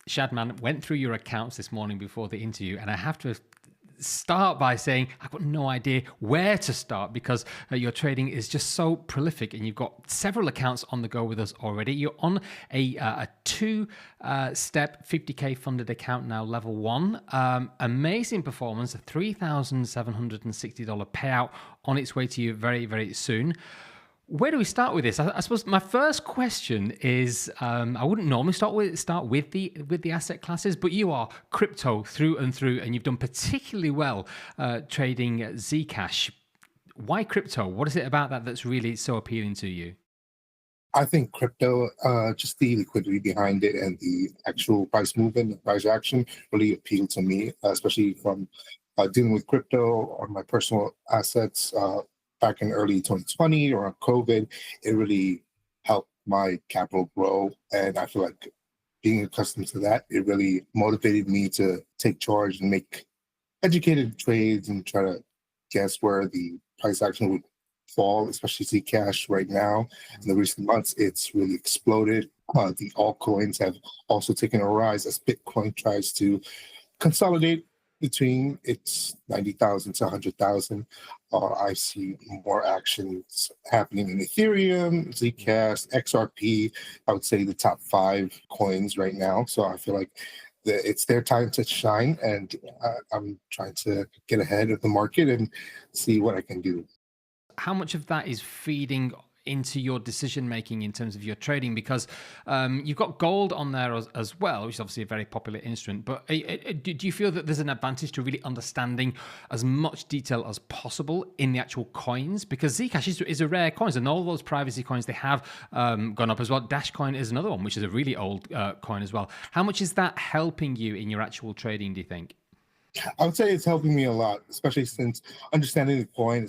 Shadman, went through your accounts this morning before the interview, and I have to start by saying I've got no idea where to start because your trading is just so prolific and you've got several accounts on the go with us already. You're on a two-step 50K funded account now, level one. Amazing performance, a $3,760 payout on its way to you very, very soon. Where do we start with this? I suppose my first question is, I wouldn't normally start with the asset classes, but you are crypto through and through, and you've done particularly well trading Zcash. Why crypto? What is it about that that's really so appealing to you? I think crypto, just the liquidity behind it and the actual price movement, the price action really appealed to me, especially from dealing with crypto on my personal assets back in early 2020 or on COVID. It really helped my capital grow. And I feel like being accustomed to that, it really motivated me to take charge and make educated trades and try to guess where the price action would fall, especially Zcash right now. In the recent months, it's really exploded. The altcoins have also taken a rise as Bitcoin tries to consolidate between its 90,000 to 100,000. I see more actions happening in Ethereum, Zcash, XRP. I would say the top 5 coins right now. So I feel like it's their time to shine, and I'm trying to get ahead of the market and see what I can do. How much of that is feeding into your decision making in terms of your trading? Because you've got gold on there as well, which is obviously a very popular instrument. But do you feel that there's an advantage to really understanding as much detail as possible in the actual coins? Because Zcash is a rare coin, and all those privacy coins, they have gone up as well. Dashcoin is another one, which is a really old coin as well. How much is that helping you in your actual trading, do you think? I would say it's helping me a lot, especially since understanding the coin,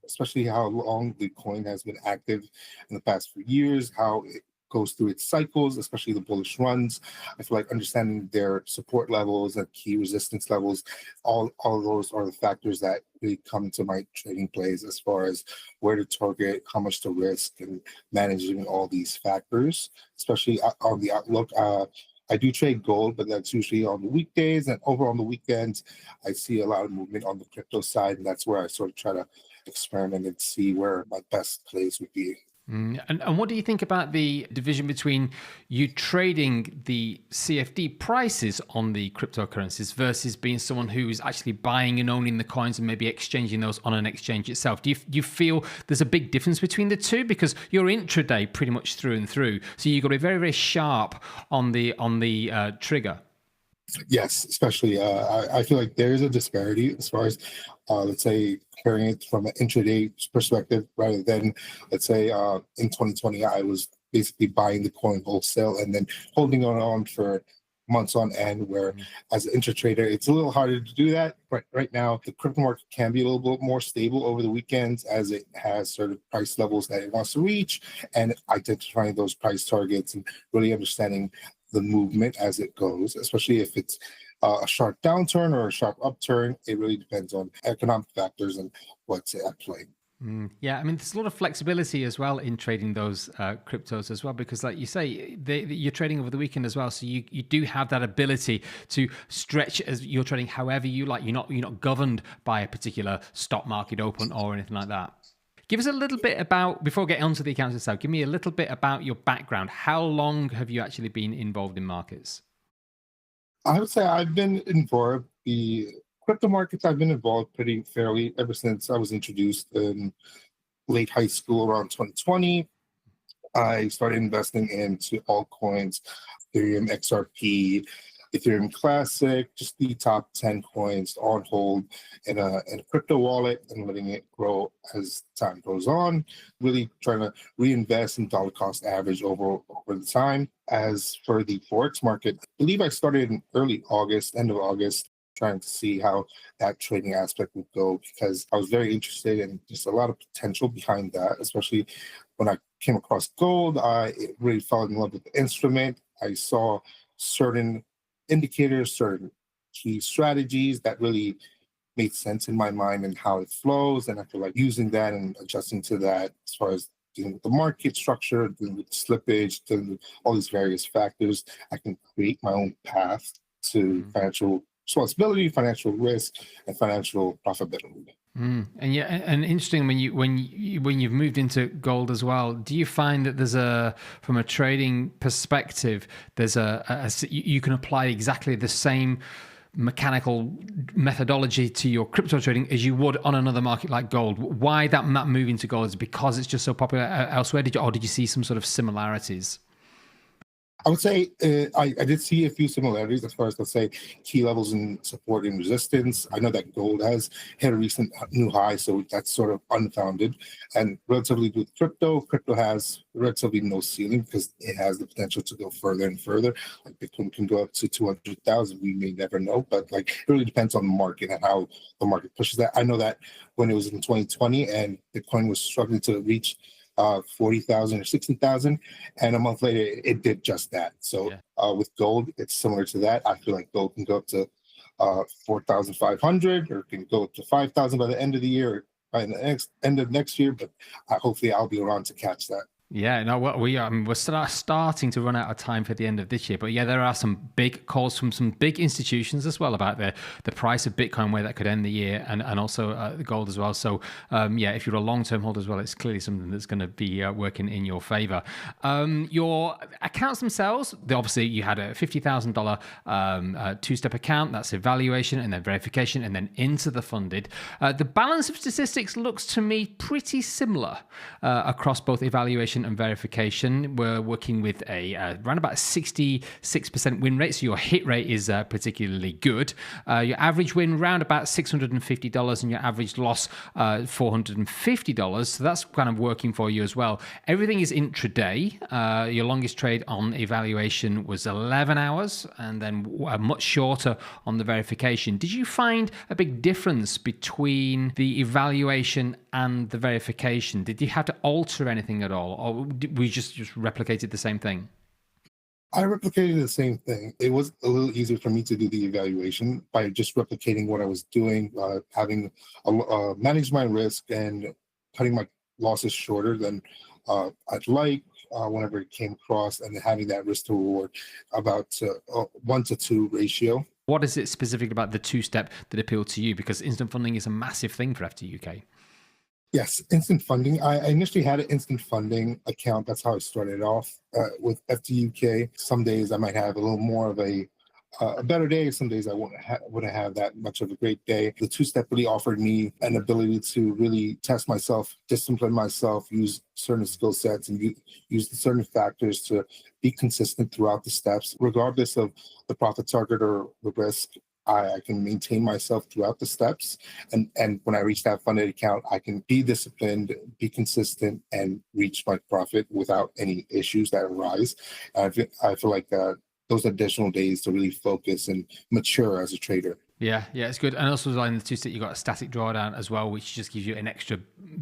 especially how long the coin has been active in the past few years, how it goes through its cycles, especially the bullish runs. I feel like understanding their support levels and key resistance levels, all of those are the factors that really come into my trading plays as far as where to target, how much to risk, and managing all these factors, especially on the outlook. I do trade gold, but that's usually on the weekdays, and over on the weekends, I see a lot of movement on the crypto side, and that's where I sort of try to experiment and see where my best place would be. And what do you think about the division between you trading the CFD prices on the cryptocurrencies versus being someone who is actually buying and owning the coins and maybe exchanging those on an exchange itself? Do you feel there's a big difference between the two? Because you're intraday pretty much through and through, so you've got to be very, very sharp on the trigger. Yes, especially I feel like there is a disparity as far as let's say carrying it from an intraday perspective rather than let's say in 2020 I was basically buying the coin wholesale and then holding on for months on end, where as an intratrader it's a little harder to do that. But right now the crypto market can be a little bit more stable over the weekends as it has sort of price levels that it wants to reach, and identifying those price targets and really understanding the movement as it goes, especially if it's a sharp downturn or a sharp upturn. It really depends on economic factors and what's at play. Yeah, I mean, there's a lot of flexibility as well in trading those cryptos as well, because like you say, you're trading over the weekend as well. So you do have that ability to stretch as you're trading however you like. You're not governed by a particular stock market open or anything like that. Give us a little bit about, before getting onto the accounts itself, give me a little bit about your background. How long have you actually been involved in markets? I would say I've been involved the crypto markets. I've been involved pretty fairly ever since I was introduced in late high school around 2020. I started investing into altcoins, Ethereum, XRP, Ethereum Classic, just the top 10 coins on hold in a crypto wallet and letting it grow as time goes on. Really trying to reinvest in dollar cost average over the time. As for the Forex market, I believe I started in early August, end of August, trying to see how that trading aspect would go because I was very interested in just a lot of potential behind that, especially when I came across gold. I really fell in love with the instrument. I saw certain indicators, certain key strategies that really made sense in my mind and how it flows. And I feel like using that and adjusting to that as far as dealing with the market structure, dealing with slippage, dealing with all these various factors. I can create my own path to financial responsibility, financial risk, and financial profitability. And yeah, and interesting when you've moved into gold as well. Do you find that there's from a trading perspective, there's you can apply exactly the same mechanical methodology to your crypto trading as you would on another market like gold? Why that move into gold is because it's just so popular elsewhere? Did you see some sort of similarities? I would say I did see a few similarities as far as, let's say, key levels in support and resistance. I know that gold has hit a recent new high, so that's sort of unfounded. And relatively with crypto has relatively no ceiling because it has the potential to go further and further. Like Bitcoin can go up to 200,000. We may never know, but like it really depends on the market and how the market pushes that. I know that when it was in 2020 and Bitcoin was struggling to reach 40,000 or 60,000, and a month later it did just that. So with gold, it's similar to that. I feel like gold can go up to 4,500 or can go up to 5,000 by the end of the year, or by the end of next year. But hopefully I'll be around to catch that. Yeah, no, we're starting to run out of time for the end of this year, but yeah, there are some big calls from some big institutions as well about the price of Bitcoin, where that could end the year, and also the gold as well. So yeah, if you're a long-term holder as well, it's clearly something that's going to be working in your favor. Your accounts themselves, obviously you had a $50,000 two-step account. That's evaluation and then verification and then into the funded. The balance of statistics looks to me pretty similar across both evaluation and verification. We're working with around about 66% win rate, so your hit rate is particularly good. Your average win round about $650 and your average loss $450, so that's kind of working for you as well. Everything is intraday. Your longest trade on evaluation was 11 hours and then much shorter on the verification. Did you find a big difference between the evaluation and the verification? Did you have to alter anything at all, or we just replicated the same thing? I replicated the same thing. It was a little easier for me to do the evaluation by just replicating what I was doing, having managed my risk and cutting my losses shorter than I'd like whenever it came across, and having that risk to reward about 1 to 2 ratio. What is it specifically about the two-step that appealed to you? Because instant funding is a massive thing for FTUK. Yes, instant funding. I initially had an instant funding account. That's how I started off with FTUK. Some days I might have a little more of a better day. Some days I wouldn't have that much of a great day. The two-step really offered me an ability to really test myself, discipline myself, use certain skill sets, and use certain factors to be consistent throughout the steps, regardless of the profit target or the risk. I can maintain myself throughout the steps. And when I reach that funded account, I can be disciplined, be consistent, and reach my profit without any issues that arise. I feel like those additional days to really focus and mature as a trader. Yeah, it's good. And also in the two-step, you got a static drawdown as well, which just gives you an extra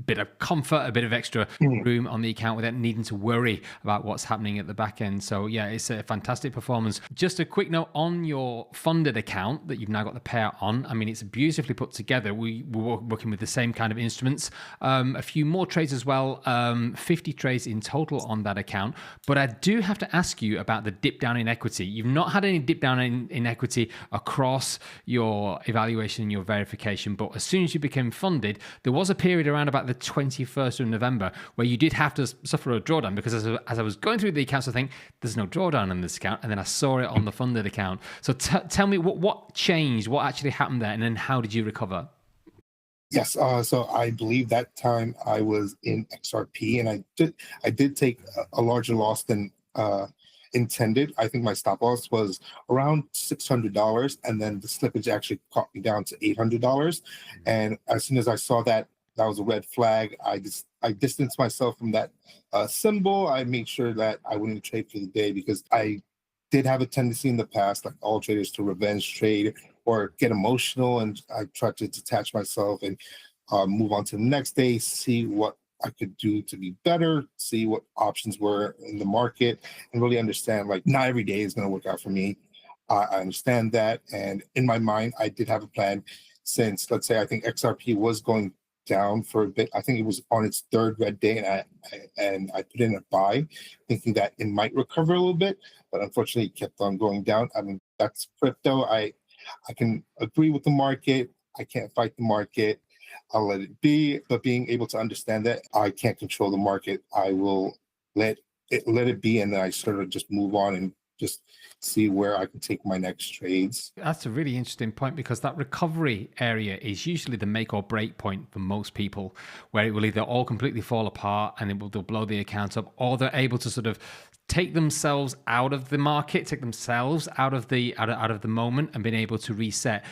bit of comfort, a bit of extra room on the account without needing to worry about what's happening at the back end. So yeah, it's a fantastic performance. Just a quick note on your funded account that you've now got the payout on. I mean, it's beautifully put together. We're working with the same kind of instruments. A few more trades as well, 50 trades in total on that account. But I do have to ask you about the dip down in equity. You've not had any dip down in equity across your evaluation and your verification, but as soon as you became funded, there was a period around about the 21st of November where you did have to suffer a drawdown, because as I was going through the accounts, I think there's no drawdown on this account, and then I saw it on the funded account. So tell me what changed, what actually happened there, and then how did you recover? Yes, so I believe that time I was in XRP, and I did take a larger loss than intended. I think my stop loss was around $600, and then the slippage actually caught me down to $800. And as soon as I saw that was a red flag, I distanced myself from that symbol. I made sure that I wouldn't trade for the day, because I did have a tendency in the past, like all traders, to revenge trade or get emotional, and I tried to detach myself and move on to the next day, see what I could do to be better, see what options were in the market, and really understand, like, not every day is going to work out for me. I understand that. And in my mind, I did have a plan, since, let's say, I think XRP was going down for a bit. I think it was on its third red day, and I put in a buy, thinking that it might recover a little bit, but unfortunately, it kept on going down. I mean, that's crypto. I can agree with the market. I can't fight the market. I'll let it be. But being able to understand that I can't control the market, I will let it be, and then I sort of just move on and just see where I can take my next trades. That's a really interesting point, because that recovery area is usually the make or break point for most people, where it will either all completely fall apart and they'll blow the account up, or they're able to sort of take themselves out of the market, take themselves out of the moment, and being able to reset.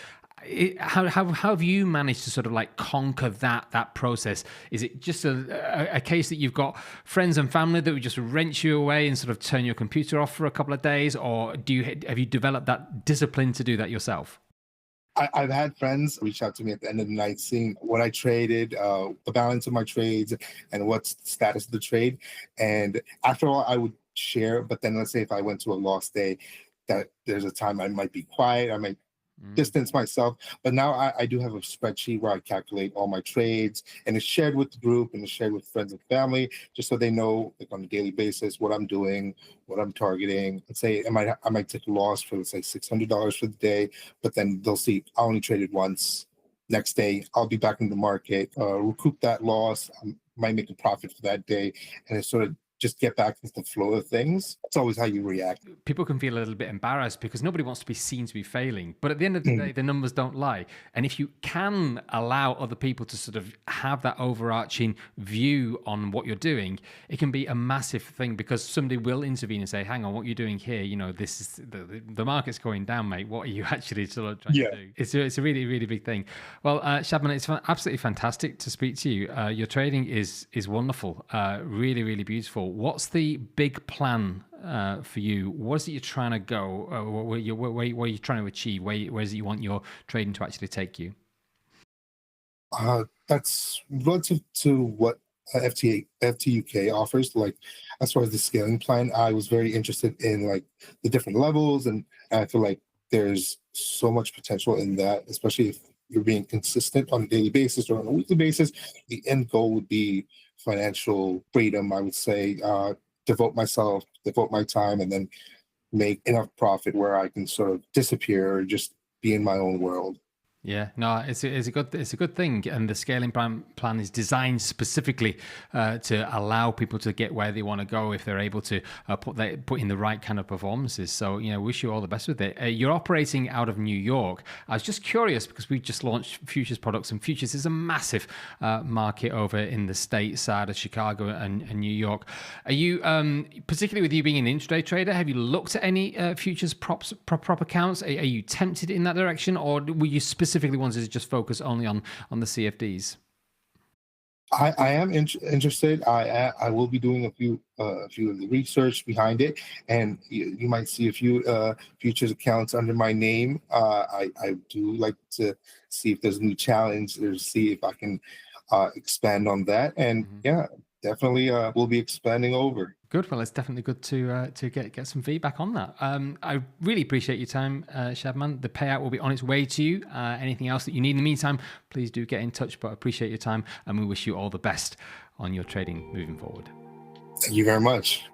How have you managed to sort of like conquer that process? Is it just a case that you've got friends and family that would just wrench you away and sort of turn your computer off for a couple of days, or have you developed that discipline to do that yourself? I've had friends reach out to me at the end of the night, seeing what I traded, the balance of my trades, and what's the status of the trade. And after all, I would share. But then, let's say if I went to a lost day, that there's a time I might be quiet, I might distance myself. But now I do have a spreadsheet where I calculate all my trades, and it's shared with the group and it's shared with friends and family, just so they know, like, on a daily basis, what I'm doing, what I'm targeting. Let's say I might take a loss for, let's say, $600 for the day, but then they'll see I only traded once. Next day, I'll be back in the market, recoup that loss. I might make a profit for that day, and it's sort of just get back into the flow of things. That's always how you react. People can feel a little bit embarrassed because nobody wants to be seen to be failing. But at the end of the day, the numbers don't lie. And if you can allow other people to sort of have that overarching view on what you're doing, it can be a massive thing, because somebody will intervene and say, hang on, what you're doing here, this is the market's going down, mate. What are you actually sort of trying to do? It's a really, really big thing. Well, Shadman, it's absolutely fantastic to speak to you. Your trading is wonderful, really, really beautiful. What's the big plan for you? What is it you're trying to go? Where are you trying to achieve? Where is it you want your trading to actually take you? That's relative to what FTUK offers. Like, as far as the scaling plan, I was very interested in, like, the different levels, and I feel like there's so much potential in that, especially if you're being consistent on a daily basis or on a weekly basis. The end goal would be financial freedom, I would say. Devote my time, and then make enough profit where I can sort of disappear or just be in my own world. Yeah, no, it's a good thing, and the scaling plan is designed specifically to allow people to get where they want to go if they're able to put in the right kind of performances. So, wish you all the best with it. You're operating out of New York. I was just curious, because we just launched futures products, and futures is a massive market over in the States side of Chicago and New York. Are you, particularly with you being an intraday trader, have you looked at any futures prop accounts? Are you tempted in that direction, or were you specifically wanted to just focus only on the CFDs? I am interested. I will be doing a few of the research behind it, and you might see a few futures accounts under my name. I do like to see if there's a new challenge, or see if I can expand on that. And yeah, definitely we'll be expanding over. Good. Well, it's definitely good to get some feedback on that. I really appreciate your time, Shadman. The payout will be on its way to you. Anything else that you need in the meantime, please do get in touch. But I appreciate your time, and we wish you all the best on your trading moving forward. Thank you very much.